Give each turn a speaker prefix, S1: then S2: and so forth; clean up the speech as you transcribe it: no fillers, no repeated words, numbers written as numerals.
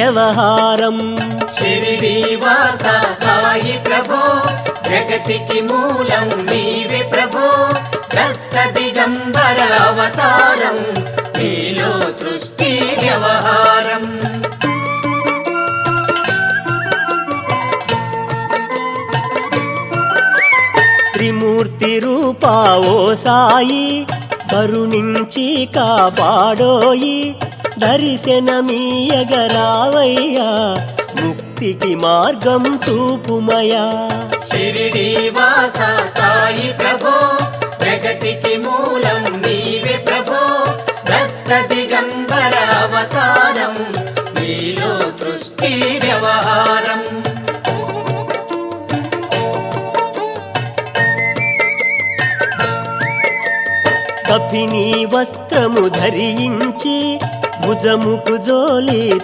S1: వ్యవహారం.
S2: షిరిడీ వాస సాయి ప్రభో జగతికి మూలం నీవే ప్రభో దత్త దిగంబర అవతారం నీలో సృష్టి వ్యవహారం.
S1: త్రిమూర్తి రూపా ఓ సాయి కరుణించి కాపాడోయి దర్శనమీయగరావయ్యా ముక్తికి మార్గం చూపుమయా.
S2: షిరిడీ వాస సాయి ప్రభో జగతికి మూలం నీవే ప్రభో దత్త దిగంబర అవతారం నీలో సృష్టి వ్యవహారం.
S1: కఫినీ వస్త్రము ధరించి భుజముకు జోలి